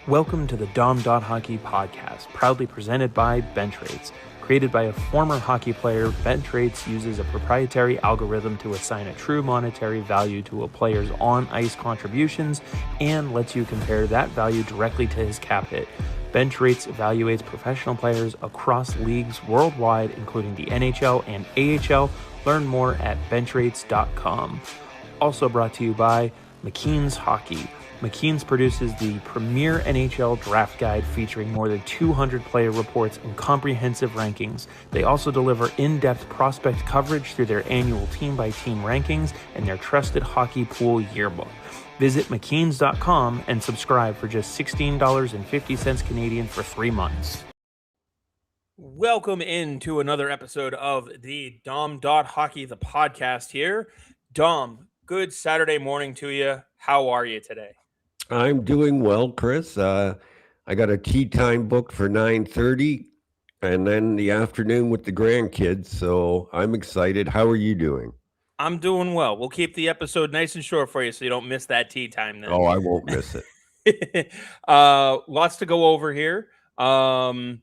Welcome to the Dom.Hockey Podcast, proudly presented by Bentrates. Created by a former hockey player, Bentrates uses a proprietary algorithm to assign a true monetary value to a player's on-ice contributions and lets you compare that value directly to his cap hit. Bentrates evaluates professional players across leagues worldwide, including the NHL and AHL. Learn more at bentrates.com. Also brought to you by McKeen's Hockey. McKeen's produces the premier NHL draft guide featuring more than 200 player reports and comprehensive rankings. They also deliver in-depth prospect coverage through their annual team-by-team rankings and their trusted hockey pool yearbook. Visit mckeens.com and subscribe for just $16.50 Canadian for 3 months. Welcome into another episode of the Dom.Hockey the Podcast here. Dom, good Saturday morning to you. How are you today? I'm doing well, Chris. I got a tea time booked for 9:30 and then the afternoon with the grandkids, so I'm excited. How are you doing? I'm doing well. We'll keep the episode nice and short for you so you don't miss that tea time then. Oh, I won't miss it. Lots to go over here. And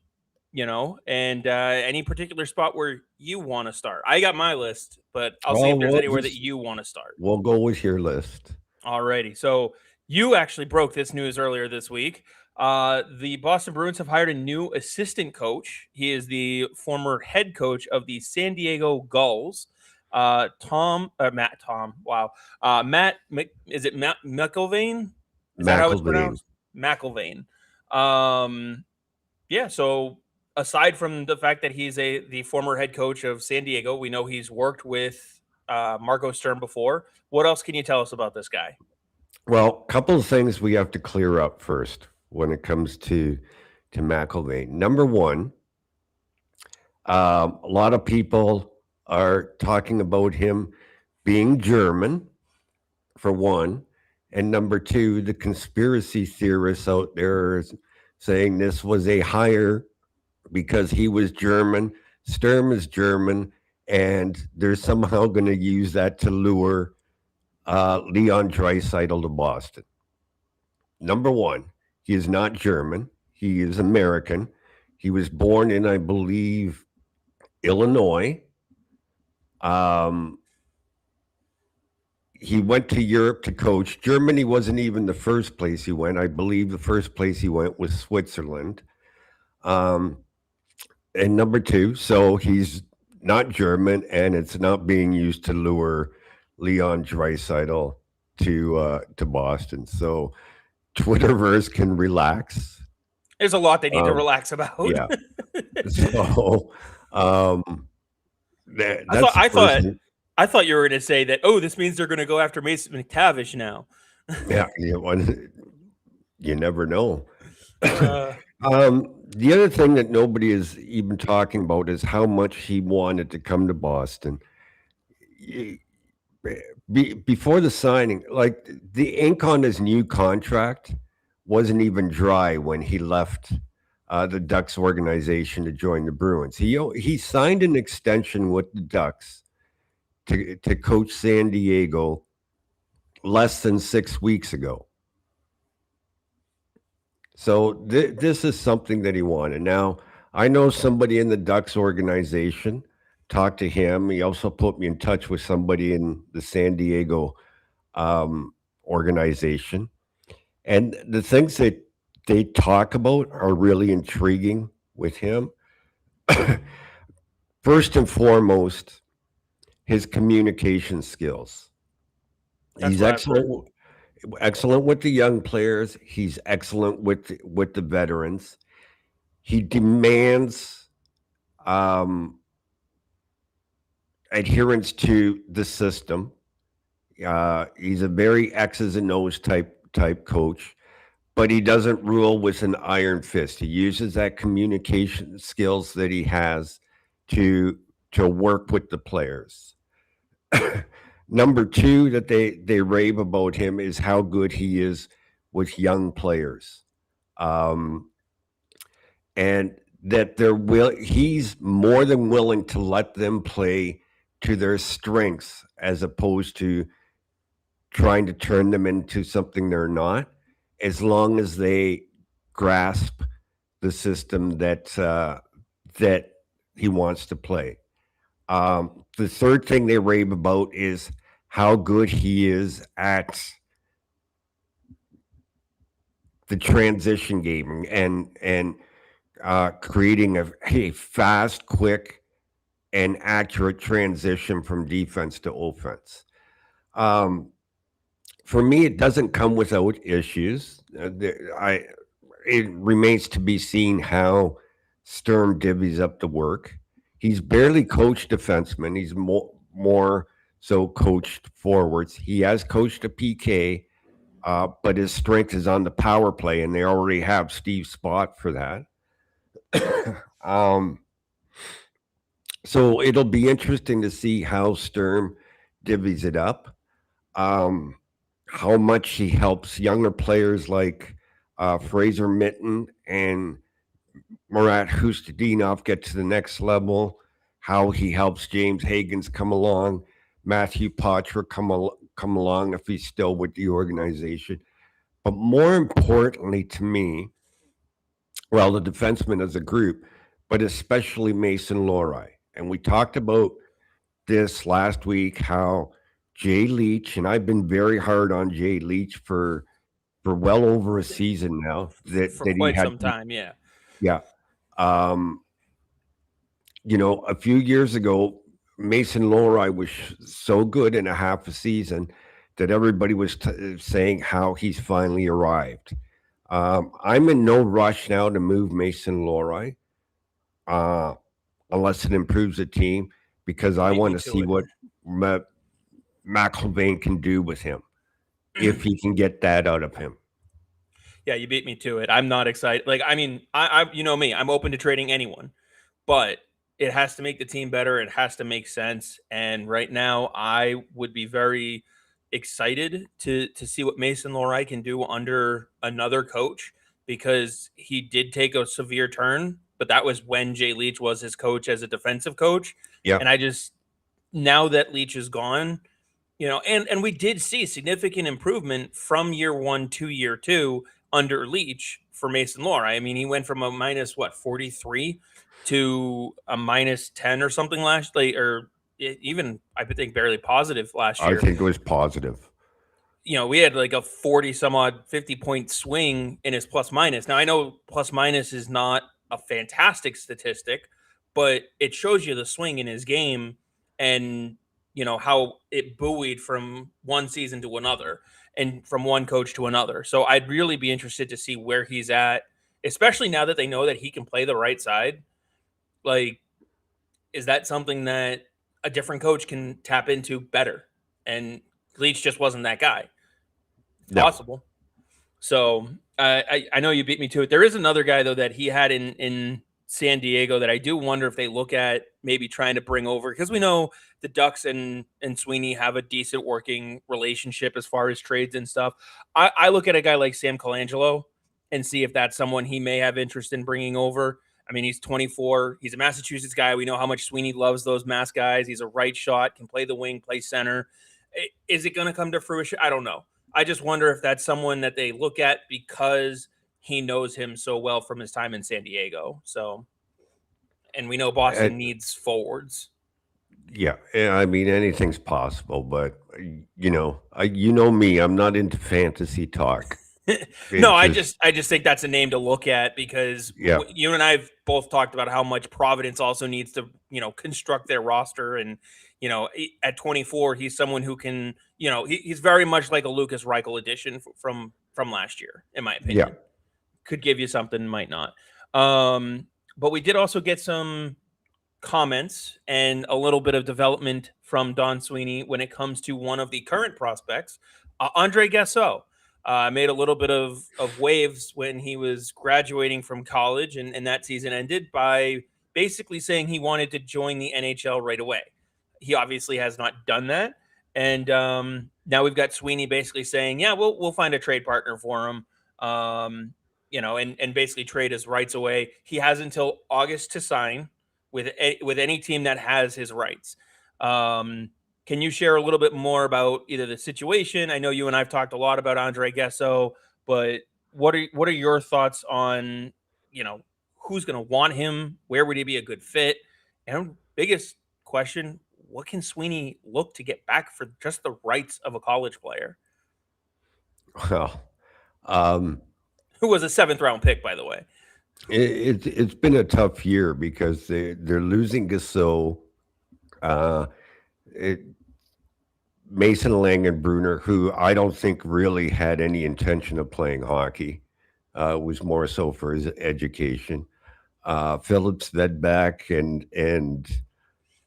any particular spot where you want to start? I got my list, but I'll see if there's anywhere that you want to start. We'll go with your list. Alrighty. So you actually broke this news earlier this week. The Boston Bruins have hired a new assistant coach. He is the former head coach of the San Diego Gulls. Matt McIlvane? Is that how it's pronounced? McIlvane. So aside from the fact that he's the former head coach of San Diego, we know he's worked with Marco Sturm before. What else can you tell us about this guy? Well, a couple of things we have to clear up first when it comes to McIlvane. Number one, a lot of people are talking about him being German, for one. And number two, the conspiracy theorists out there are saying this was a hire because he was German, Sturm is German, and they're somehow going to use that to lure Leon Draisaitl to Boston. Number one, he is not German. He is American. He was born in, I believe, Illinois. He went to Europe to coach. Germany wasn't even the first place he went. I believe the first place he went was Switzerland. And number two, so he's not German, and it's not being used to lure Leon Draisaitl to Boston. So Twitterverse can relax. There's a lot they need to relax about. Yeah. So I thought you were going to say that, this means they're going to go after Mason McTavish now. Yeah, you never know. The other thing that nobody is even talking about is how much he wanted to come to Boston. Before the signing, like the ink on his new contract wasn't even dry when he left the Ducks organization to join the Bruins. He signed an extension with the Ducks to coach San Diego less than 6 weeks ago. So this is something that he wanted. Now, I know somebody in the Ducks organization. Talked to him. He also put me in touch with somebody in the San Diego organization. And the things that they talk about are really intriguing with him. First and foremost, his communication skills. He's excellent with the young players. He's excellent with the veterans. He demands adherence to the system. He's a very X's and O's type coach, but he doesn't rule with an iron fist. He uses that communication skills that he has to work with the players. Number two that they rave about him is how good he is with young players. And that he's more than willing to let them play to their strengths as opposed to trying to turn them into something they're not, as long as they grasp the system that he wants to play. The third thing they rave about is how good he is at the transition game and creating a fast, quick, and accurate transition from defense to offense. Um, for me, it doesn't come without issues. It remains to be seen how Sturm divvies up the work. He's barely coached defensemen. He's more so coached forwards. He has coached a PK, but his strength is on the power play, and they already have Steve Spott for that. um, so it'll be interesting to see how Sturm divvies it up. Um, how much he helps younger players like Fraser Mitten and Murat Hustadinov get to the next level, how he helps James Higgins come along, Matthew Poitras come along if he's still with the organization. But more importantly to me, well, the defensemen as a group, but especially Mason Lohrei. And we talked about this last week, how Jay Leach, and I've been very hard on Jay Leach for well over a season now. For quite some time, yeah. Yeah. A few years ago, Mason Lohrei was so good in a half a season that everybody was saying how he's finally arrived. I'm in no rush now to move Mason Lohrei, unless it improves the team, because I want to see what McIlvane can do with him, if he can get that out of him. Yeah, you beat me to it. I'm not excited. Like, I mean, I you know me, I'm open to trading anyone, but it has to make the team better. It has to make sense. And right now, I would be very excited to see what Mason Lohrei can do under another coach, because he did take a severe turn, but that was when Jay Leach was his coach as a defensive coach. Yeah. And now that Leach is gone, and we did see significant improvement from year 1 to year 2 under Leach for Mason Lohrei. I mean, he went from a minus 43 to a minus 10 or something or even I think barely positive last year. I think it was positive. We had like a 40 some odd 50-point swing in his plus minus. Now I know plus minus is not a fantastic statistic, but it shows you the swing in his game and how it buoyed from one season to another and from one coach to another. So I'd really be interested to see where he's at, especially now that they know that he can play the right side. Like, is that something that a different coach can tap into better? And Leach just wasn't that guy. No. Possible. So I know you beat me to it. There is another guy, though, that he had in San Diego that I do wonder if they look at maybe trying to bring over, because we know the Ducks and Sweeney have a decent working relationship as far as trades and stuff. I look at a guy like Sam Colangelo and see if that's someone he may have interest in bringing over. I mean, he's 24. He's a Massachusetts guy. We know how much Sweeney loves those Mass guys. He's a right shot, can play the wing, play center. Is it going to come to fruition? I don't know. I just wonder if that's someone that they look at because he knows him so well from his time in San Diego. So, and we know Boston needs forwards. Yeah, I mean, anything's possible, but you know me, I'm not into fantasy talk. No, I just think that's a name to look at, because you and I have both talked about how much Providence also needs to, construct their roster. And, at 24, he's someone who can, he's very much like a Lucas Reichel addition from last year, in my opinion. Yeah. Could give you something, might not. But we did also get some comments and a little bit of development from Don Sweeney when it comes to one of the current prospects, Andre Gasseau. Made a little bit of waves when he was graduating from college, and that season ended by basically saying he wanted to join the NHL right away. He obviously has not done that, and now we've got Sweeney basically saying, yeah, we'll find a trade partner for him, and basically trade his rights away. He has until August to sign with any team that has his rights. Can you share a little bit more about either the situation? I know you and I've talked a lot about Andre Gasseau, but what are your thoughts on, who's going to want him? Where would he be a good fit? And biggest question, what can Sweeney look to get back for just the rights of a college player Well, um, who was a 7th round pick, by the way? it's been a tough year because they're losing Gasseau, uh, it, Mason Langenbrunner, who I don't think really had any intention of playing hockey, was more so for his education. Phillips Vedback and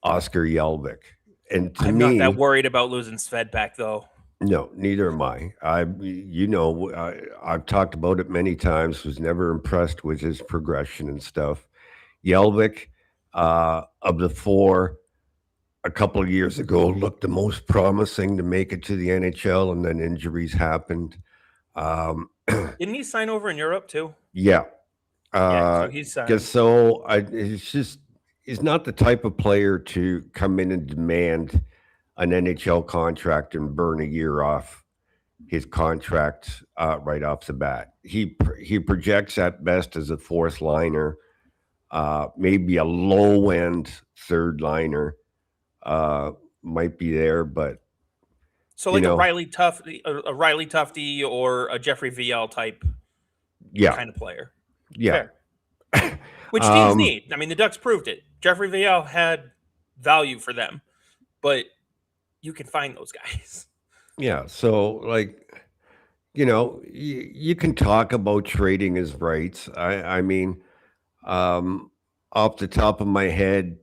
Oscar Yelvik. And to I'm not that me, worried about losing Svedback, though. no, neither am I. I've talked about it many times. Was never impressed with his progression and stuff. Yelvik, of the four, a couple of years ago, looked the most promising to make it to the NHL, and then injuries happened. Um, Didn't he sign over in Europe too? yeah, Yeah, so he's signed. Gasol, he's not the type of player to come in and demand an NHL contract and burn a year off his contract right off the bat. He projects at best as a fourth liner, maybe a low end third liner might be there, but So like a Riley Tufte or a Jeffrey VL type yeah, kind of player. yeah. Fair. Which teams need. I mean, the Ducks proved it. Jeffrey VL had value for them, but you can find those guys. Yeah. So, like, you can talk about trading his rights. I mean, off the top of my head,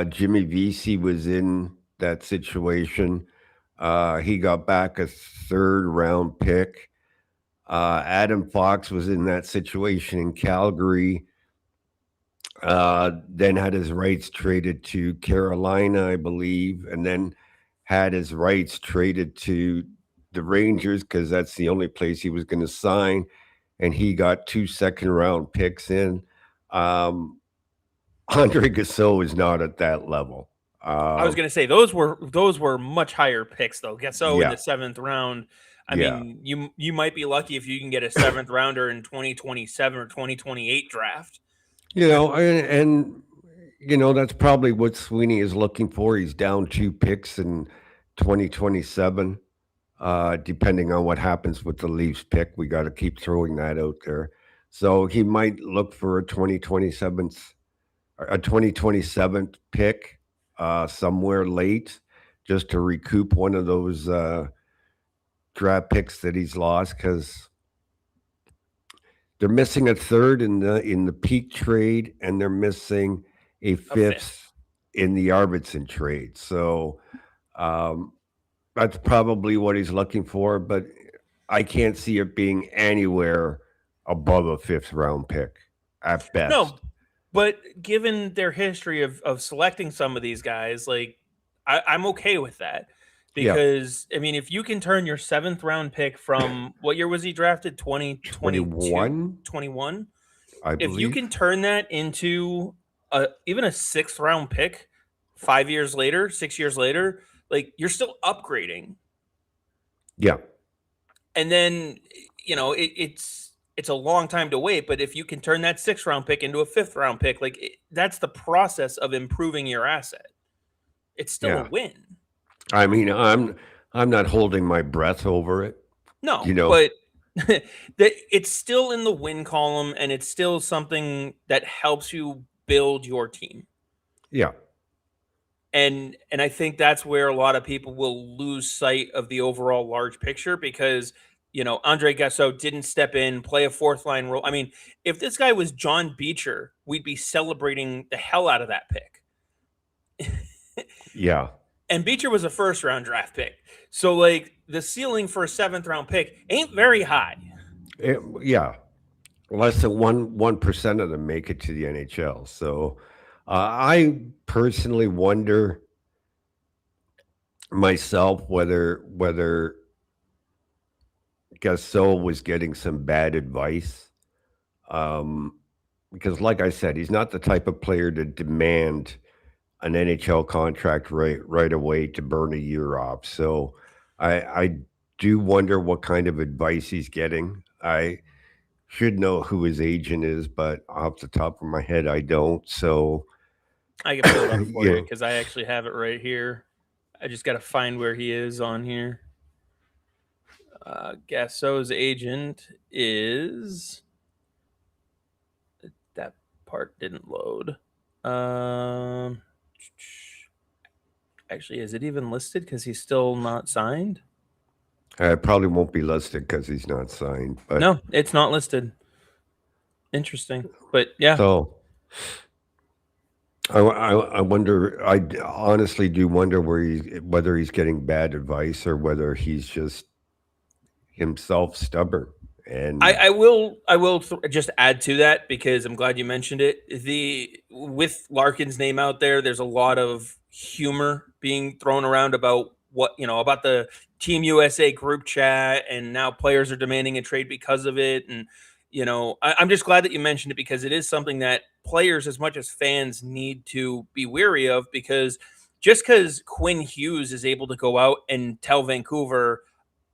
Jimmy Vesey was in that situation. He got back a third round pick. Adam Fox was in that situation in Calgary. Then had his rights traded to Carolina, I believe, and then had his rights traded to the Rangers because that's the only place he was going to sign. And he got 2 second-round picks in. Andre Gasseau is not at that level. I was going to say those were much higher picks though. Gasseau in the 7th round. I mean, you might be lucky if you can get a 7th rounder in 2027 or 2028 draft. And that's probably what Sweeney is looking for. He's down 2 picks in 2027. Depending on what happens with the Leafs pick, we got to keep throwing that out there. So he might look for a 2027 pick somewhere late, just to recoup one of those draft picks that he's lost, because they're missing a third in the Peak trade, and they're missing a fifth in the Arvidsson trade. So that's probably what he's looking for, but I can't see it being anywhere above a 5th round pick at best. No, but given their history of selecting some of these guys, like I'm okay with that. Because I mean, if you can turn your 7th round pick from what year was he drafted? 2021? 21? I believe. If you can turn that into even a 6th round pick 5 years later, 6 years later, like you're still upgrading. Yeah. And then, it's a long time to wait, but if you can turn that 6th round pick into a 5th round pick, like that's the process of improving your asset. It's still a win. I mean, I'm not holding my breath over it. No, but it's still in the win column, and it's still something that helps you build your team. Yeah. And I think that's where a lot of people will lose sight of the overall large picture because, Andre Gasseau didn't step in, play a 4th line role. I mean, if this guy was John Beecher, we'd be celebrating the hell out of that pick. Yeah. And Beecher was a 1st round draft pick. So, like, the ceiling for a 7th round pick ain't very high. Less than 1% of them make it to the NHL. So, I personally wonder myself whether Gasseau was getting some bad advice. Because, like I said, he's not the type of player to demand an NHL contract right away to burn a year off. So I do wonder what kind of advice he's getting. I should know who his agent is, but off the top of my head, I don't. So, I can pull it up for you yeah, because I actually have it right here. I just got to find where he is on here. Gasseau's agent is. That part didn't load. Um, Actually, is it even listed? Because he's still not signed. probably won't be listed because he's not signed. But No, it's not listed. Interesting, but yeah, so I wonder. I honestly do wonder whether he's getting bad advice or whether he's just himself stubborn. I, And I will I will just add to that because I'm glad you mentioned it. The with Larkin's name out there, there's a lot of humor being thrown around about what about the Team USA group chat, and now players are demanding a trade because of it. And I'm just glad that you mentioned it because it is something that players, as much as fans, need to be weary of. Because just because Quinn Hughes is able to go out and tell Vancouver,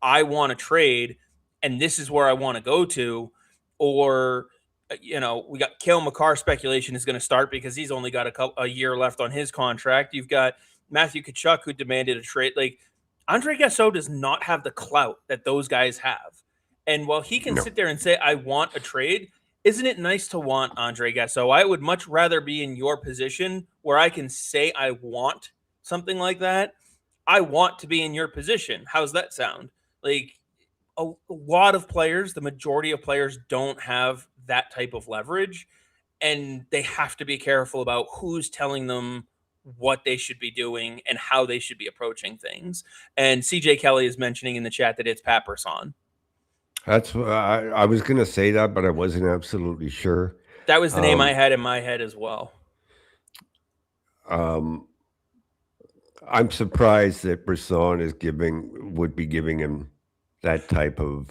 I want to trade and this is where I want to go to, or we got Cale Makar speculation is going to start because he's only got a year left on his contract. You've got Matthew Tkachuk who demanded a trade. Like Andre Gasseau does not have the clout that those guys have, and while he can no, sit there and say I want a trade, isn't it nice to want Andre Gasseau? I would much rather be in your position where I can say I want something like that. I want to be in your position. How's that sound? Like a lot of players, the majority of players don't have that type of leverage, and they have to be careful about who's telling them what they should be doing and how they should be approaching things. And CJ Kelly is mentioning in the chat that it's Pat Brisson. that's I was going to say that, but I wasn't absolutely sure. That was the name I Um, had in my head as well. um, I'm surprised that Brisson would be giving him that type of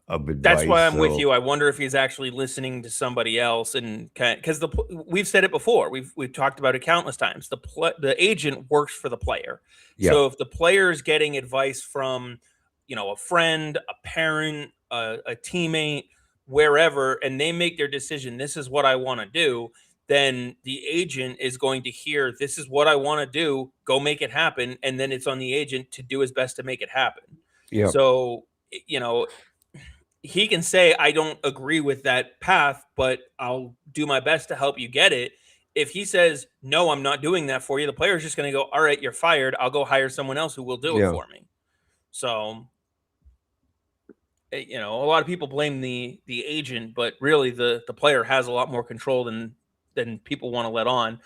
That's why advice. I'm with So you. I wonder if he's actually listening to somebody else, and because we've said it before, we've talked about it countless times. The agent works for the player, yeah, so if the player is getting advice from, a friend, a parent, a teammate, wherever, and they make their decision, this is what I want to do. Then the agent is going to hear, this is what I want to do. Go make it happen, and then it's on the agent to do his best to make it happen. yeah, So he can say, I don't agree with that path, but I'll do my best to help you get it. If he says, no, I'm not doing that for you, the player's just going to go, all right, you're fired. I'll go hire someone else who will do it yeah. for me. So, a lot of people blame the agent, but really the player has a lot more control than people want to let on.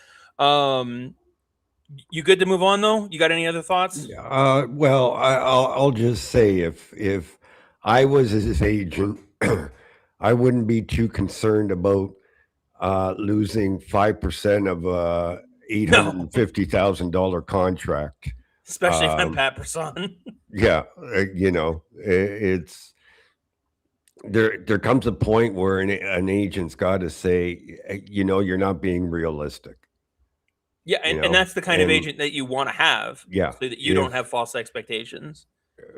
You good to move on though? You got any other thoughts? Well, I'll just say if I was his agent, I wouldn't be too concerned about losing 5% of a eight hundred No, and $50,000 contract. especially if I'm Um, Pat Brisson. yeah, it's there comes a point where an agent's got to say, you're not being realistic, Yeah, and that's the kind of and agent that you want to have yeah, so that you don't have if false expectations.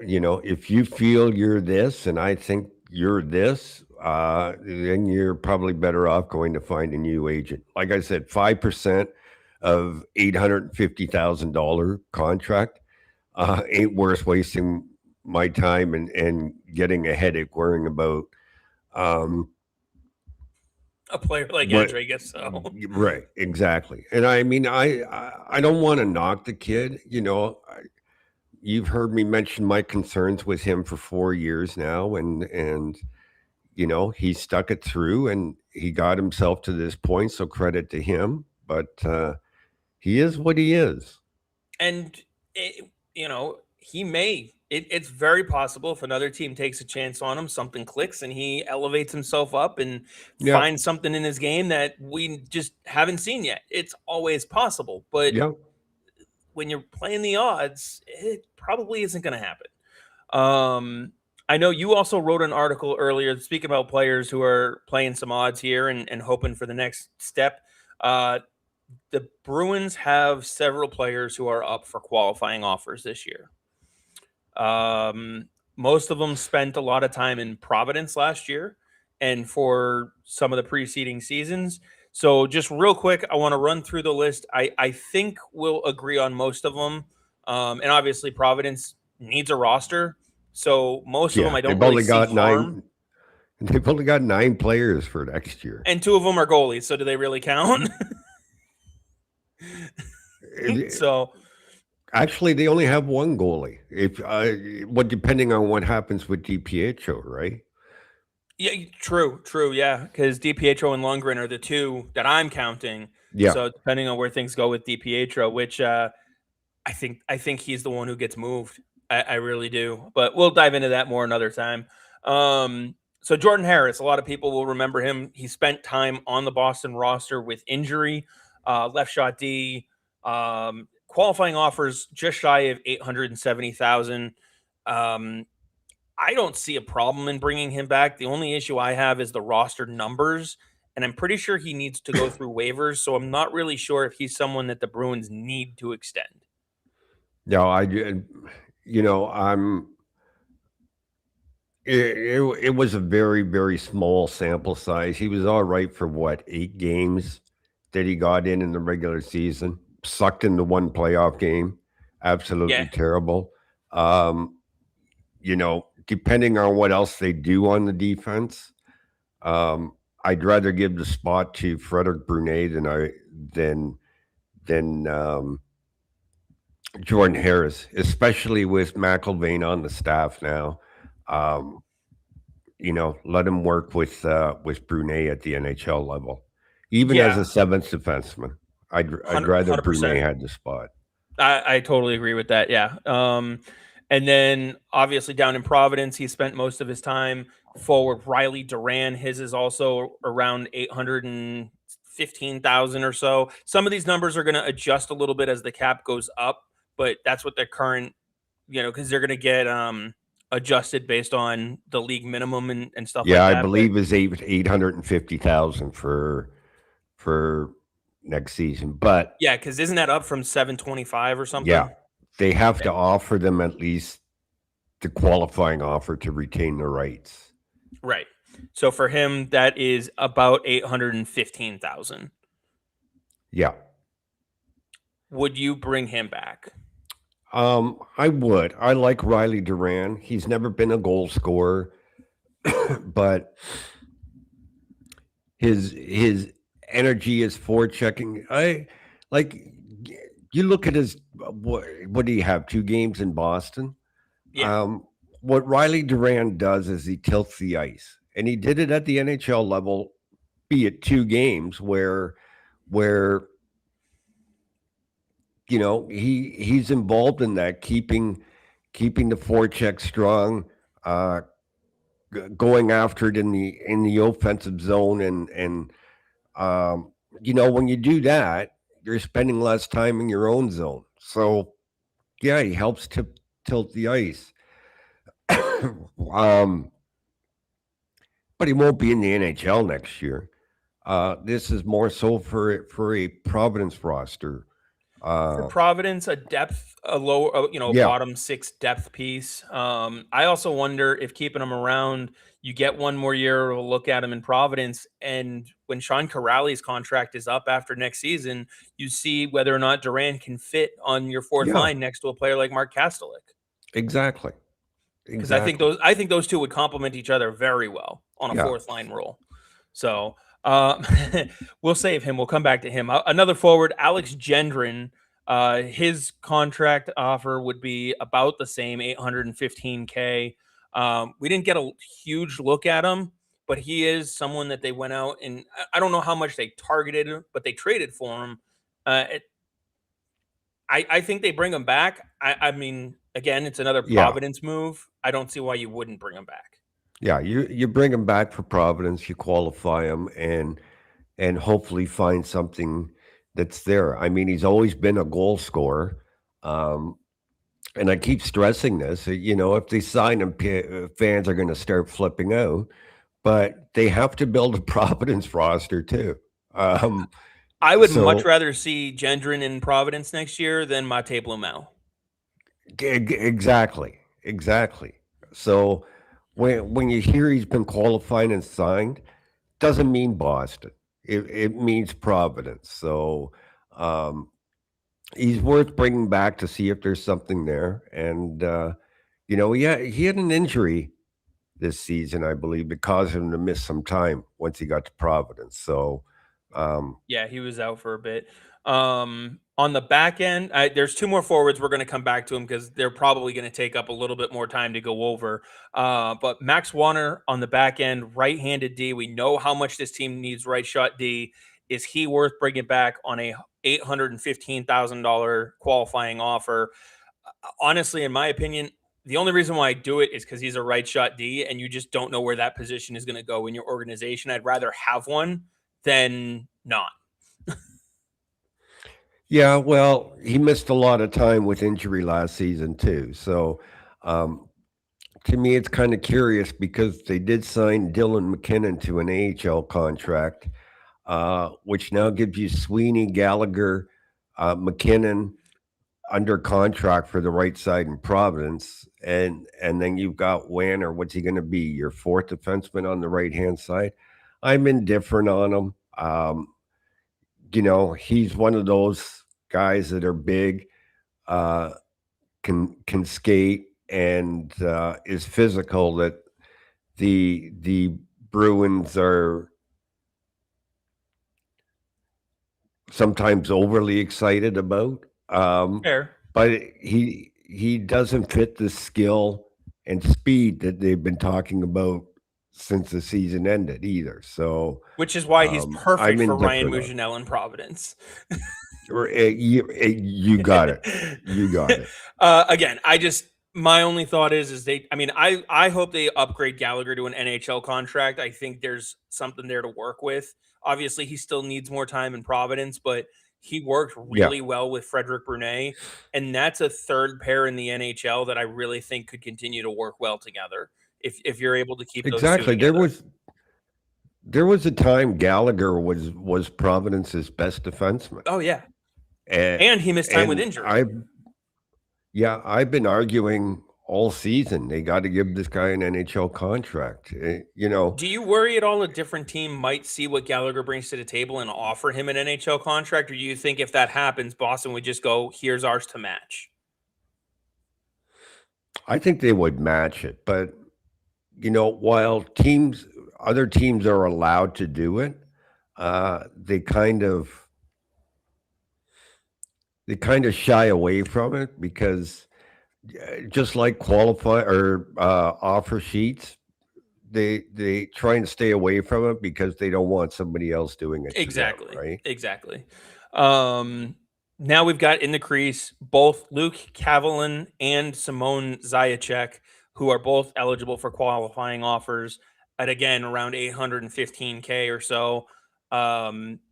if you feel you're this and I think you're this, then you're probably better off going to find a new agent. Like I said, 5% of $850,000 contract ain't worth wasting my time and getting a headache worrying about um, A player like what. Andre Gasseau. Right, exactly. And I mean, I don't want to knock the kid. You've heard me mention my concerns with him for 4 years now, and he stuck it through, and he got himself to this point. So credit to him. But he is what he is. And, he may. It's very possible if another team takes a chance on him, something clicks and he elevates himself up and Yeah, finds something in his game that we just haven't seen yet. It's always possible. But yeah. when you're playing the odds, it probably isn't going to happen. I know you also wrote an article earlier speaking about players who are playing some odds here and hoping for the next step. Uh, the Bruins have several players who are up for qualifying offers this year. Most of them spent a lot of time in Providence last year and for some of the preceding seasons. So just real quick, I want to run through the list. I think we'll agree on most of them. And obviously Providence needs a roster. So most of them Yeah, I don't really see harm. they've only got 9 players for next year. And 2 of them are goalies. So do they really count? So Actually, they only have one goalie. If depending on what happens with DiPietro, right? yeah, true, yeah, because DiPietro and Lundgren are the 2 that I'm counting. Yeah. So depending on where things go with DiPietro, which I think he's the one who gets moved. I really do, but we'll dive into that more another time. So Jordan Harris, a lot of people will remember him. He spent time on the Boston roster with injury, left shot D, qualifying offers just shy of 870,000. I don't see a problem in bringing him back. The only issue I have is the roster numbers, and I'm pretty sure he needs to go through waivers. So I'm not really sure if he's someone that the Bruins need to extend. No, I'm. It was a very, very small sample size. He was all right for 8 games that he got in the regular season. Sucked into one playoff game. Absolutely Yeah, terrible. Um, depending on what else they do on the defense, I'd rather give the spot to Frederick Brunet than Jordan Harris, especially with McIlvane on the staff now. Um, let him work with Brunet at the NHL level, even as yeah, a seventh defenseman. I'd rather Brunet 100%. had the spot. I totally agree with that. Yeah. And then obviously down in Providence, he spent most of his time forward. Riley Duran, his is also around 815,000 or so. Some of these numbers are going to adjust a little bit as the cap goes up, but that's what their current, because they're going to get adjusted based on the league minimum and stuff Yeah, like I that. But believe is 850,000 for next season. But yeah, because isn't that up from 725 or yeah, something? they have Okay. to offer them at least the qualifying offer to retain the rights. Right. So for him, that is about 815,000. Yeah. Would you bring him back? I would. I like Riley Duran. He's never been a goal scorer, but his energy is forechecking. I like you look at his what do you have? 2 games in Boston. Yeah. What Riley Duran does is he tilts the ice, and he did it at the NHL level, be it 2 games where he's involved in that, keeping the forecheck strong, going after it in the offensive zone, and when you do that, you're spending less time in your own zone. So yeah, he helps to tilt the ice. But he won't be in the NHL next year. This is more so for a Providence roster. For Providence, a low, Yeah, bottom 6 depth piece. I also wonder if keeping him around, you get one more year to look at him in Providence, and when Sean Corrali's contract is up after next season, you see whether or not Duran can fit on your fourth yeah, line next to a player like Mark Kastelik. exactly, Because I think exactly. those 2 would complement each other very well on a Yeah, fourth line role. So uh, we'll save him. We'll come back to him. Another forward, Alex Gendron. His contract offer would be about the same, 815K. We didn't get a huge look at him, but he is someone that they went out and I don't know how much they targeted him, but they traded for him. I think they bring him back. I mean, again, it's another yeah, Providence move. I don't see why you wouldn't bring him back. yeah. You bring him back for Providence. You qualify him, and hopefully find something that's there. I mean, he's always been a goal scorer. Um, and I keep stressing this. If they sign him, fans are going to start flipping out. But they have to build a Providence roster too. Um, I would much so rather see Gendron in Providence next year than Mate Blumel. exactly, exactly. So when you hear he's been qualified and signed, doesn't mean Boston. It means Providence. So um, he's worth bringing back to see if there's something there. And he had an injury this season, I believe, that caused him to miss some time once he got to Providence. So um, Yeah, he was out for a bit. On the back end, there's two more forwards. We're going to come back to them because they're probably going to take up a little bit more time to go over. But Max Warner on the back end, right-handed D. We know how much this team needs right shot D. Is he worth bringing back on a $815,000 qualifying offer? Honestly, in my opinion, the only reason why I do it is because he's a right shot D, and you just don't know where that position is going to go in your organization. I'd rather have one than not. yeah, well, he missed a lot of time with injury last season too. So um, to me, it's kind of curious because they did sign Dylan McKinnon to an AHL contract, which now gives you Sweeney, Gallagher, McKinnon under contract for the right side in Providence, and then you've got Wanner. What's he going to be? Your fourth defenseman on the right hand side. I'm indifferent on him. He's one of those guys that are big, uh, can skate, and is physical. That the Bruins are sometimes overly excited about. Fair. But he doesn't fit the skill and speed that they've been talking about since the season ended either. So Which is why he's I'm perfect for Ryan indifferent on. Mujanel in Providence. You got it. You got it. Again, my only thought is I hope they upgrade Gallagher to an NHL contract. I think there's something there to work with. Obviously, he still needs more time in Providence, but he worked Yeah, really well with Frederic Brunet, and that's a third pair in the NHL that I really think could continue to work well together if you're able to keep those two exactly. There together. was there was a time Gallagher was Providence's best defenseman, Oh yeah, and and he missed time with and injury. I've been arguing all season they got to give this guy an NHL contract. Do you worry at all a different team might see what Gallagher brings to the table and offer him an NHL contract? Or do you think if that happens, Boston would just go, here's ours to match? I think they would match it, but while other teams are allowed to do it, they kind of shy away from it because just like qualify or offer sheets, they try and stay away from it because they don't want somebody else doing it to them, Exactly. right? Exactly. Now we've got in the crease both Luke Kavalin and Simone Zayacek, who are both eligible for qualifying offers at again around 815K or so.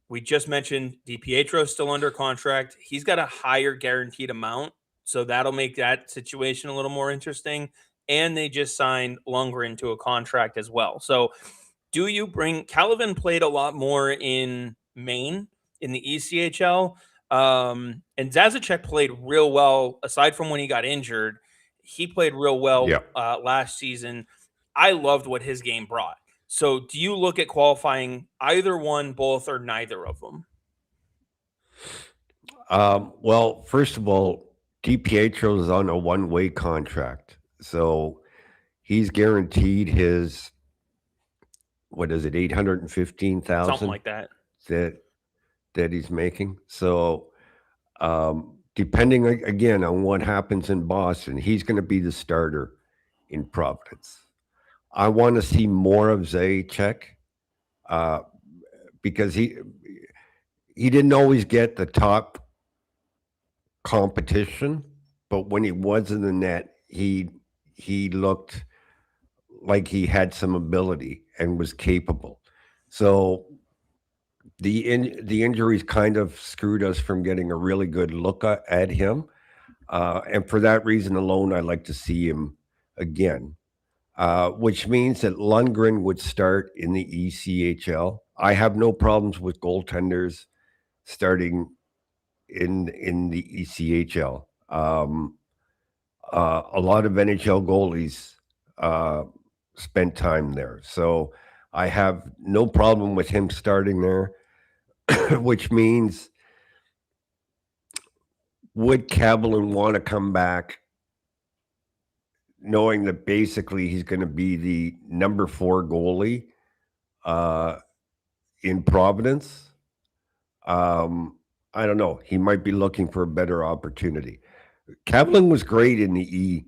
We just mentioned DiPietro still under contract. He's got a higher guaranteed amount, so that'll make that situation a little more interesting. And they just signed Lundgren to a contract as well. So do you bring Calvin played a lot more in Maine in the ECHL? And Zazacek played real well aside from when he got injured. He played real well Yeah. last season. I loved what his game brought. So do you look at qualifying either one, both, or neither of them? Well, first of all, DiPietro is on a one-way contract, so he's guaranteed his what is it, Something 815,000 like that. that he's making. So depending again on what happens in Boston, he's going to be the starter in Providence. I want to see more of Zajac uh, because he didn't always get the top competition, but when he was in the net, he looked like he had some ability and was capable. So the injuries kind of screwed us from getting a really good look at him, and for that reason alone, I'd like to see him again. Which means that Lundgren would start in the ECHL. I have no problems with goaltenders starting in the ECHL. A lot of NHL goalies spent time there. So I have no problem with him starting there, which means would Cavallin want to come back knowing that basically he's going to be the number 4 goalie uh, in Providence? I don't know. He might be looking for a better opportunity. Cavallin was great in the E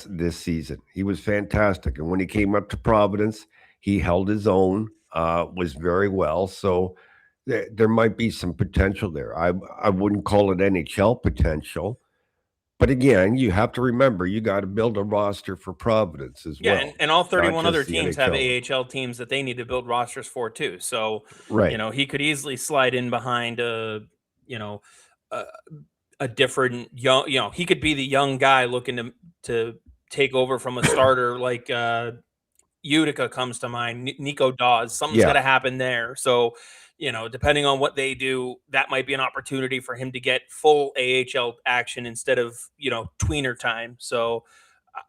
this season. He was fantastic, and when he came up to Providence, he held his own. Was very well. So there might be some potential there. I wouldn't call it NHL potential, but again, you have to remember you got to build a roster for Providence as well. Yeah, and all 31 other the teams have NHL. AHL teams that they need to build rosters for too. So, Right. he could easily slide in behind a, a different young, he could be the young guy looking to take over from a starter like Utica comes to mind, Nico Dawes. Something's got to happen there. So, depending on what they do, that might be an opportunity for him to get full AHL action instead of, tweener time. So,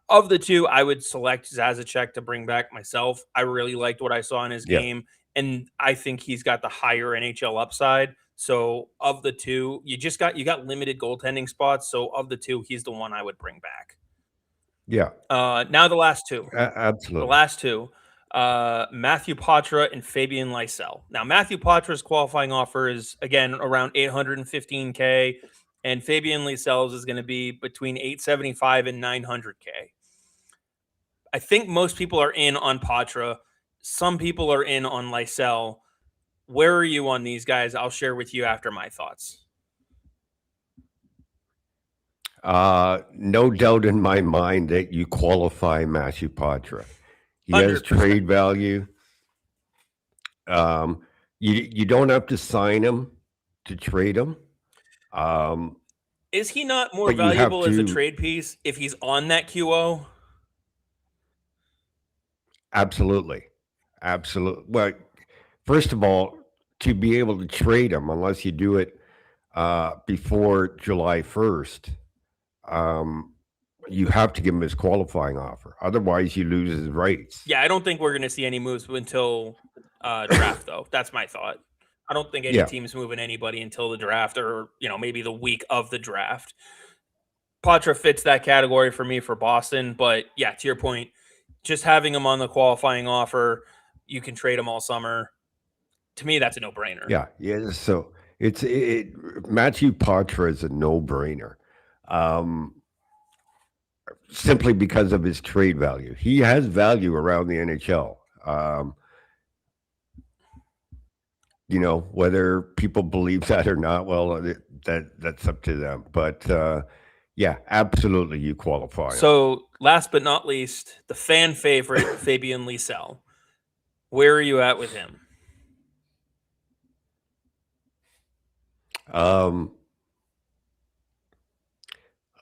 of the two, I would select Zazacek to bring back myself. I really liked what I saw in his game, and I think he's got the higher NHL upside. So, of the two, you got limited goaltending spots. So, of the two, he's the one I would bring back. Yeah. Now the last two. Absolutely. The last two. Matthew Poitras and Fabian Lysell. Now, Matthew Poitras's qualifying offer is, again, around $815K, and Fabian Lysell's is going to be between $875 and $900K. I think most people are in on Poitras. Some people are in on Lysell. Where are you on these guys? I'll share with you after my thoughts. No doubt in my mind that you qualify Matthew Poitras. He 100%. Has trade value. You don't have to sign him to trade him. Is he not more valuable as a trade piece if he's on that QO? Absolutely. Well, first of all, to be able to trade him, unless you do it before July 1st, you have to give him his qualifying offer. Otherwise, you lose his rights. Yeah, I don't think we're going to see any moves until draft, though. That's my thought. I don't think any team's moving anybody until the draft or, maybe the week of the draft. Poitras fits that category for me for Boston. But, yeah, to your point, just having him on the qualifying offer, you can trade him all summer. To me, that's a no-brainer. Yeah. So Matthew Poitras is a no-brainer. Simply because of his trade value. He has value around the NHL. Whether people believe that or not, well, that's up to them. But yeah, absolutely, you qualify. So last but not least, the fan favorite, Fabian Lysell. Where are you at with him?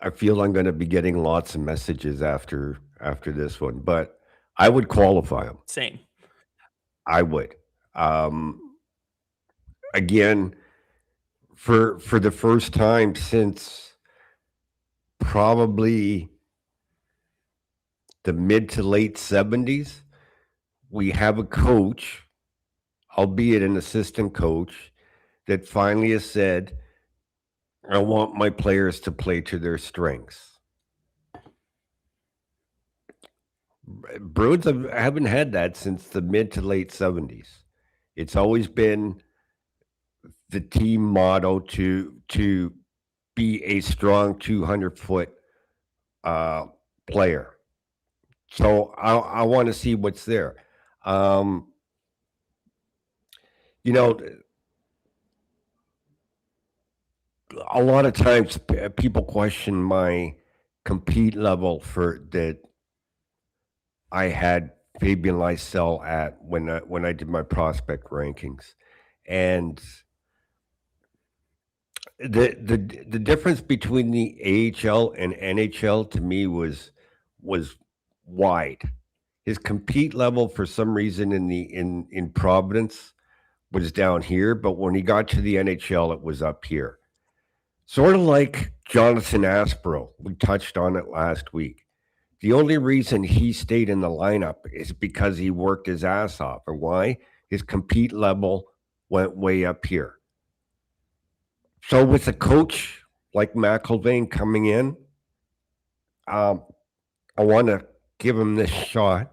I feel I'm going to be getting lots of messages after this one, but I would qualify him. Same. I would. Again, for the first time since probably the mid to late 70s, we have a coach, albeit an assistant coach, that finally has said, I want my players to play to their strengths. Bruins haven't had that since the mid to late 70s. It's always been the team motto to be a strong 200-foot player. So I want to see what's there. A lot of times people question my compete level for that I had Fabian Lysell at when I did my prospect rankings, and the difference between the AHL and NHL to me was wide. His compete level for some reason in Providence was down here, but when he got to the NHL, it was up here. Sort of like Jonathan Aspro. We touched on it last week. The only reason he stayed in the lineup is because he worked his ass off. And why? His compete level went way up here. So with a coach like McIlvane coming in, um, I want to give him this shot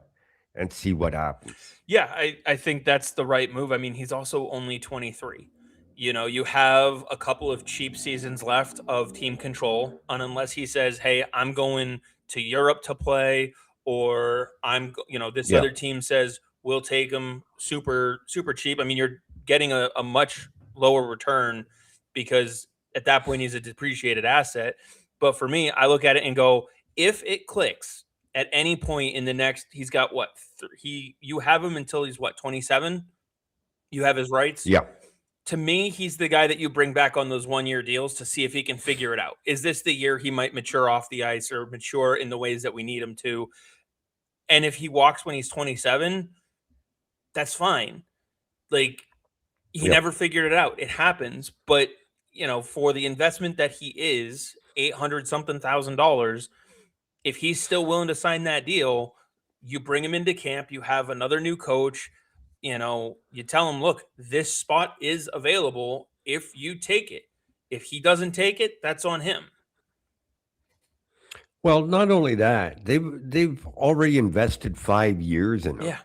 and see what happens. Yeah, I think that's the right move. I mean, he's also only 23. You have a couple of cheap seasons left of team control, and unless he says, "Hey, I'm going to Europe to play," or this Yeah. other team says, "We'll take him super super cheap." I mean, you're getting a much lower return because at that point he's a depreciated asset. But for me, I look at it and go, if it clicks at any point in the next, he's got what, you have him until he's what, 27. You have his rights. Yeah. To me, he's the guy that you bring back on those 1-year deals to see if he can figure it out. Is this the year he might mature off the ice or mature in the ways that we need him to? And if he walks when he's 27, that's fine. Like, he Yeah. never figured it out. It happens. But for the investment that he is, 800 something $1,000, if he's still willing to sign that deal, you bring him into camp, you have another new coach, you tell him, look, this spot is available if you take it. If he doesn't take it, that's on him. Well, not only that, they've already invested 5 years in him. Yeah.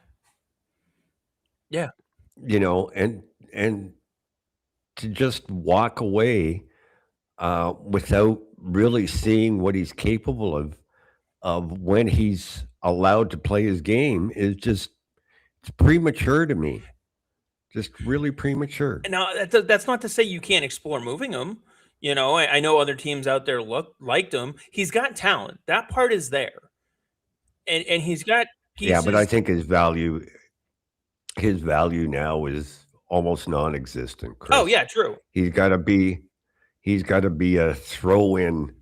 Yeah. And to just walk away without really seeing what he's capable of when he's allowed to play his game is just, it's premature to me. Just really premature. Now, that's not to say you can't explore moving him. I know other teams out there liked him. He's got talent. That part is there. And he's got pieces. Yeah, but I think his value now is almost non-existent, Chris. Oh, yeah, true. He's got to be a throw-in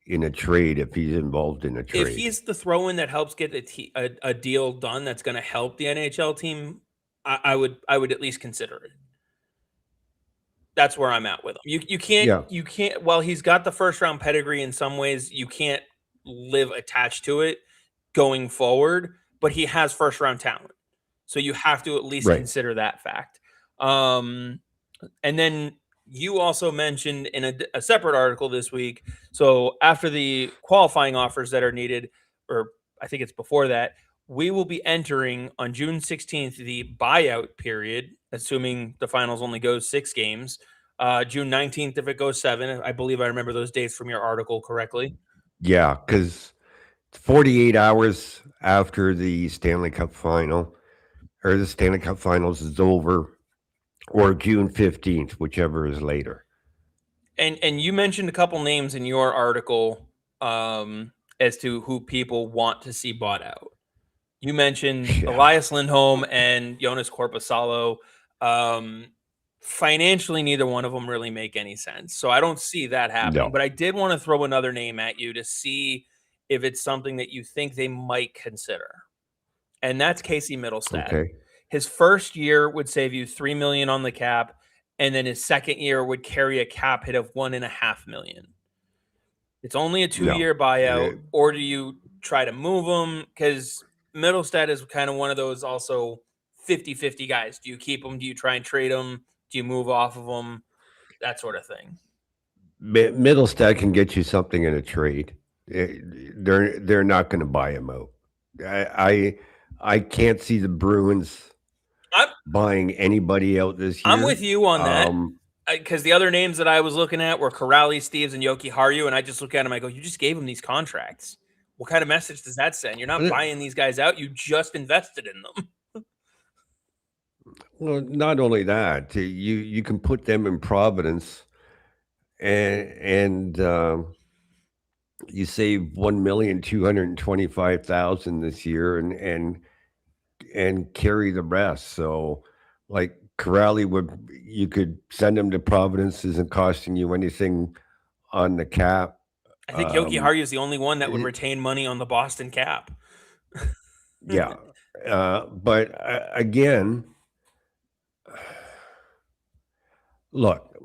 in a trade if he's involved in a trade. If he's the throw-in that helps get a deal done that's going to help the NHL team, I would at least consider it. That's where I'm at with him. You can't. While he's got the first round pedigree in some ways, you can't live attached to it going forward. But he has first round talent, so you have to at least consider that fact. And then you also mentioned in a separate article this week. So after the qualifying offers that are needed, or I think it's before that, we will be entering on June 16th the buyout period, assuming the finals only goes 6 games. June 19th if it goes 7. I believe I remember those dates from your article correctly. Yeah, because 48 hours after the Stanley Cup final, or the Stanley Cup Finals is over, or June 15th, whichever is later. And you mentioned a couple names in your article as to who people want to see bought out. You mentioned Elias Lindholm and Jonas Korpisalo. Financially, neither one of them really make any sense. So I don't see that happening. No. But I did want to throw another name at you to see if it's something that you think they might consider. And that's Casey Middlestad. Okay. His first year would save you $3 million on the cap, and then his second year would carry a cap hit of $1.5 million. It's only a 2-year buyout, or do you try to move him? Because Middlestad is kind of one of those also 50-50 guys. Do you keep him? Do you try and trade him? Do you move off of him? That sort of thing. Middlestad can get you something in a trade. They're not going to buy him out. I can't see the Bruins buying anybody out this year. I'm with you on that. Because the other names that I was looking at were Kuraly, Steves, and Yoki Haru, and I just look at them, I go, you just gave them these contracts. What kind of message does that send? You're not buying these guys out. You just invested in them. Well, not only that, you can put them in Providence and you save $1,225,000 this year and carry the rest. So like Kuraly you could send him to Providence, isn't costing you anything on the cap. I think Yoki Haru is the only one that would retain money on the Boston cap. Yeah. But again, look,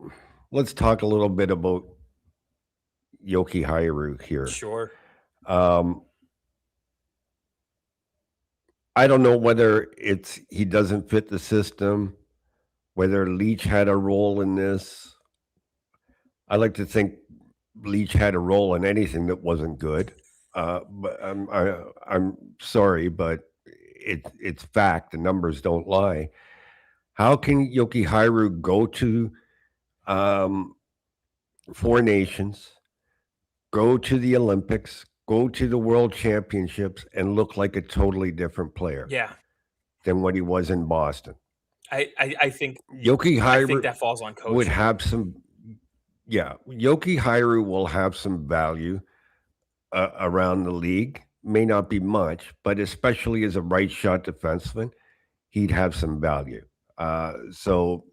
let's talk a little bit about Yoki Haru here. Sure. I don't know whether it's he doesn't fit the system, whether Leach had a role in this. I like to think Leach had a role in anything that wasn't good. But I'm sorry, but it's fact. The numbers don't lie. How can Yoki Haru go to um, Four Nations, go to the Olympics, go to the World Championships, and look like a totally different player Yeah, than what he was in Boston? I think Yoki I think Haru that falls on would coaching. have some, yeah, Yoki Haru will have some value around the league. May not be much, but especially as a right shot defenseman, he'd have some value. So,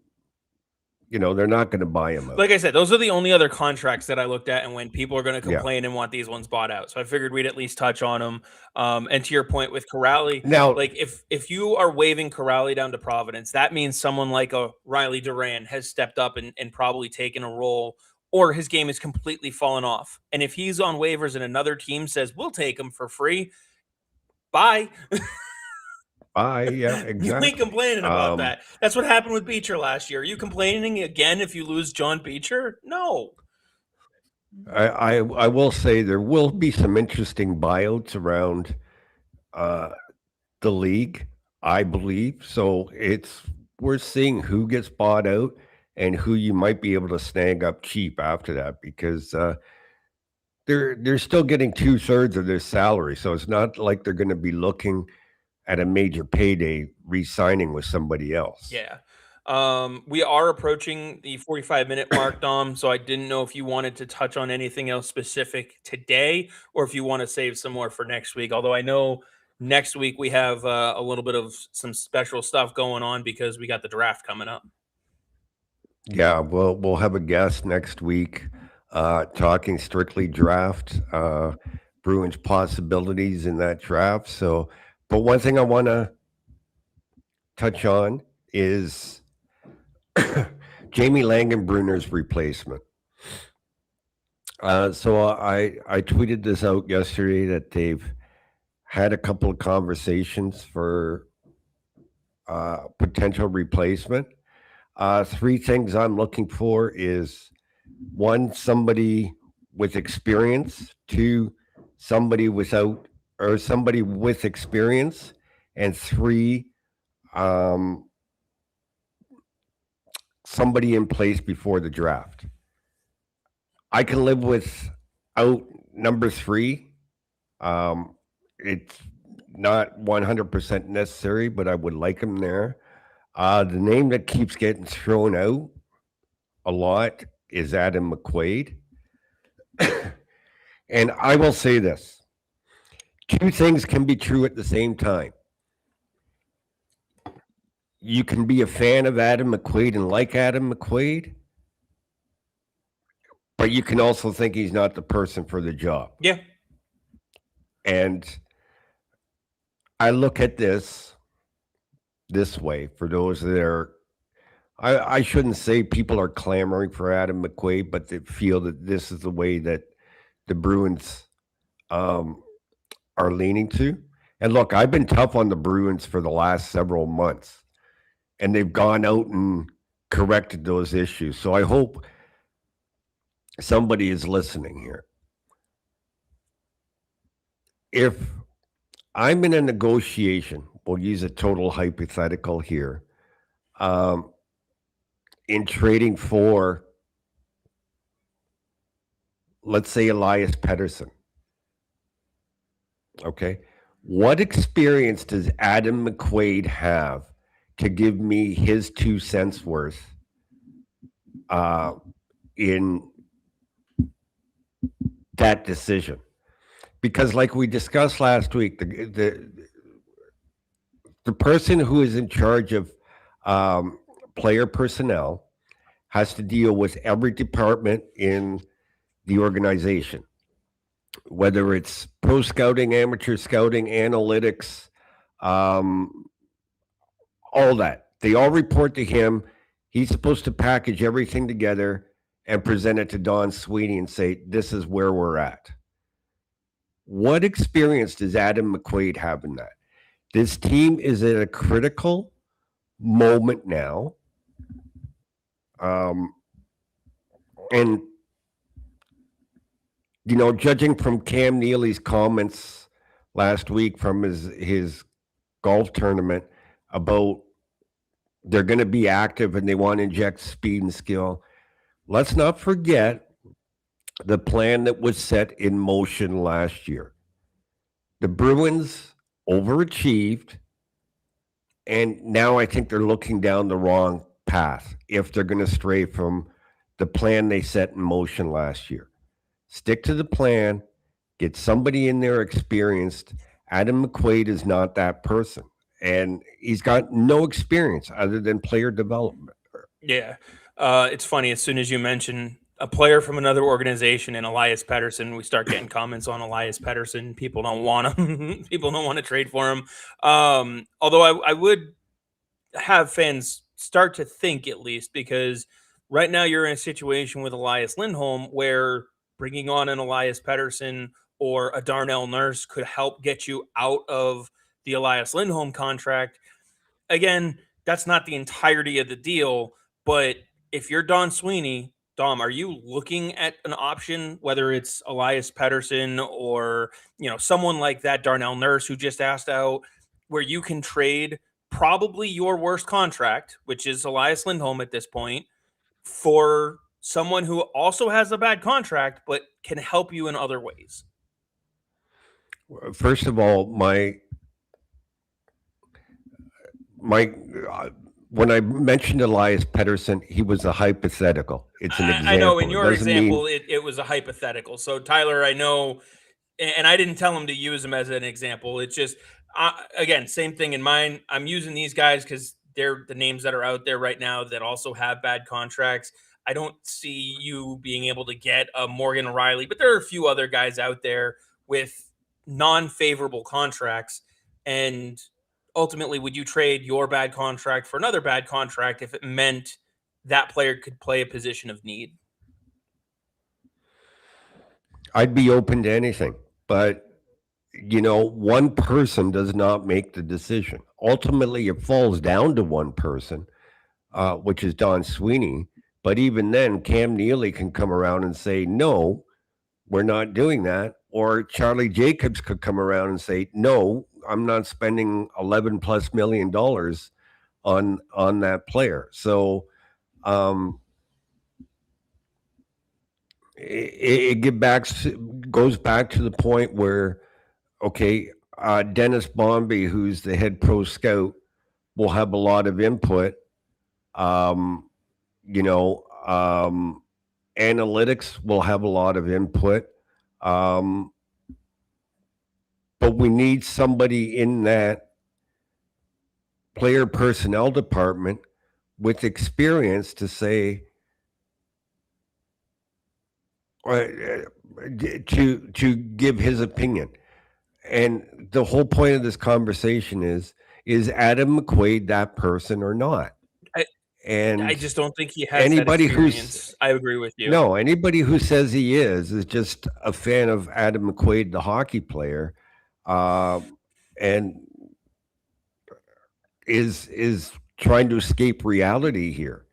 they're not going to buy him out. Like I said, those are the only other contracts that I looked at, and when people are going to Yeah. complain and want these ones bought out, so I figured we'd at least touch on them. And to your point with Corrali, Now, like if you are waving Corrali down to Providence, that means someone like a Riley Duran has stepped up and probably taken a role, or his game has completely fallen off. And if he's on waivers and another team says we'll take him for free, bye. yeah, You exactly. ain't complaining about that. That's what happened with Beecher last year. Are you complaining again if you lose John Beecher? No. I will say there will be some interesting buyouts around uh, the league, I believe. So we're seeing who gets bought out and who you might be able to snag up cheap after that, because they're still getting 2/3 of their salary. So it's not like they're going to be looking at a major payday re-signing with somebody else. Yeah. We are approaching the 45-minute mark, Dom. So I didn't know if you wanted to touch on anything else specific today or if you want to save some more for next week. Although I know next week we have a little bit of some special stuff going on because we got the draft coming up. Yeah, we'll have a guest next week talking strictly draft, Bruins possibilities in that draft. So, but one thing I want to touch on is Jamie Langenbrunner's replacement. So I tweeted this out yesterday that they've had a couple of conversations for potential replacement. Three things I'm looking for is one, somebody with experience; two, somebody somebody with experience; and three, somebody in place before the draft. I can live without number three. It's not 100% necessary, but I would like him there. The name that keeps getting thrown out a lot is Adam McQuaid. And I will say this: two things can be true at the same time. You can be a fan of Adam McQuaid and like Adam McQuaid, but you can also think he's not the person for the job. Yeah. And I look at this way for those that are, I shouldn't say people are clamoring for Adam McQuaid, but they feel that this is the way that the Bruins are leaning to. And look, I've been tough on the Bruins for the last several months, and they've gone out and corrected those issues. So I hope somebody is listening here. If I'm in a negotiation, we'll use a total hypothetical here, in trading for, let's say, Elias Pettersson. Okay. What experience does Adam McQuaid have to give me his 2 cents worth in that decision? Because, like we discussed last week, the person who is in charge of player personnel has to deal with every department in the organization, whether it's pro scouting, amateur scouting, analytics, all that. They all report to him. He's supposed to package everything together and present it to Don Sweeney and say, this is where we're at. What experience does Adam McQuaid have in that? This team is at a critical moment now. And, judging from Cam Neely's comments last week from his golf tournament about they're going to be active and they want to inject speed and skill, let's not forget the plan that was set in motion last year. The Bruins overachieved, and now I think they're looking down the wrong path if they're going to stray from the plan they set in motion last year. Stick to the plan, get somebody in there experienced. Adam McQuaid is not that person, and he's got no experience other than player development. Yeah. It's funny. As soon as you mention a player from another organization and Elias Pettersson, we start getting comments on Elias Pettersson. People don't want him. People don't want to trade for him. Although I would have fans start to think, at least, because right now you're in a situation with Elias Lindholm where bringing on an Elias Pettersson or a Darnell Nurse could help get you out of the Elias Lindholm contract. Again, that's not the entirety of the deal, but if you're Don Sweeney, Dom, are you looking at an option, whether it's Elias Pettersson or, someone like that, Darnell Nurse, who just asked out, where you can trade probably your worst contract, which is Elias Lindholm at this point, for someone who also has a bad contract, but can help you in other ways? First of all, when I mentioned Elias Pettersson, he was a hypothetical. It's an example. I know in your example, it was a hypothetical. So Tyler, I know, and I didn't tell him to use him as an example. It's just, again, same thing in mine. I'm using these guys because they're the names that are out there right now that also have bad contracts. I don't see you being able to get a Morgan Rielly, but there are a few other guys out there with non-favorable contracts. And ultimately, would you trade your bad contract for another bad contract if it meant that player could play a position of need? I'd be open to anything, but one person does not make the decision. Ultimately, it falls down to one person, which is Don Sweeney. But even then, Cam Neely can come around and say, no, we're not doing that. Or Charlie Jacobs could come around and say, no, I'm not spending $11+ million on that player. So it goes back to the point where, okay, Dennis Bombi, who's the head pro scout, will have a lot of input. Analytics will have a lot of input. But we need somebody in that player personnel department with experience to say, to give his opinion. And the whole point of this conversation is Adam McQuaid that person or not? And I just don't think he has anybody that experience. I agree with you. No, anybody who says he is just a fan of Adam McQuaid, the hockey player, and is trying to escape reality here.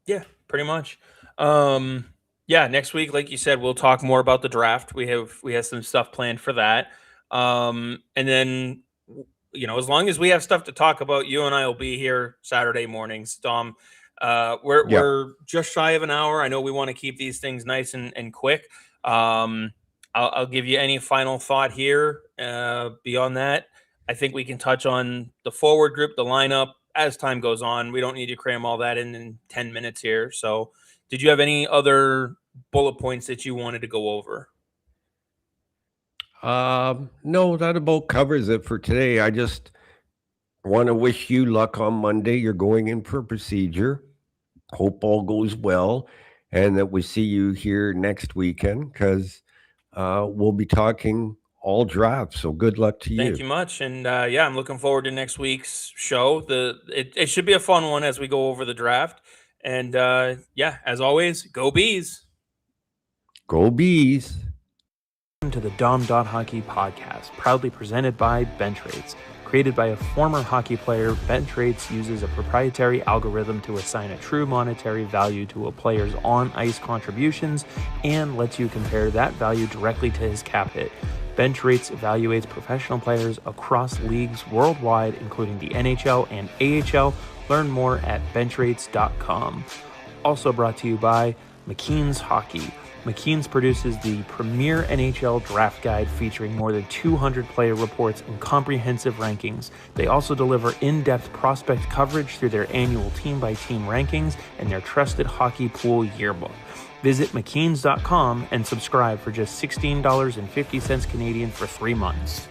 Yeah, pretty much. Yeah, next week, like you said, we'll talk more about the draft. We have some stuff planned for that. And then, as long as we have stuff to talk about, you and I will be here Saturday mornings, Dom. We're just shy of an hour. I know we want to keep these things nice and quick. I'll give you any final thought here. Beyond that, I think we can touch on the forward group, the lineup, as time goes on. We don't need to cram all that in 10 minutes here. So did you have any other bullet points that you wanted to go over? No, that about covers it for today. I just want to wish you luck on Monday. You're going in for a procedure. Hope all goes well and that we see you here next weekend because we'll be talking all draft. So good luck to you. Thank you much. And I'm looking forward to next week's show. It should be a fun one as we go over the draft. And as always, go Bees. Go Bees. To the Dom.Hockey Podcast, proudly presented by Bentrates. Created by a former hockey player, Bentrates uses a proprietary algorithm to assign a true monetary value to a player's on-ice contributions and lets you compare that value directly to his cap hit. Bentrates evaluates professional players across leagues worldwide, including the NHL and AHL. Learn more at bentrates.com. Also brought to you by McKeen's Hockey. McKeen's produces the premier NHL draft guide featuring more than 200 player reports and comprehensive rankings. They also deliver in-depth prospect coverage through their annual team-by-team rankings and their trusted hockey pool yearbook. Visit mckeens.com and subscribe for just $16.50 Canadian for 3 months.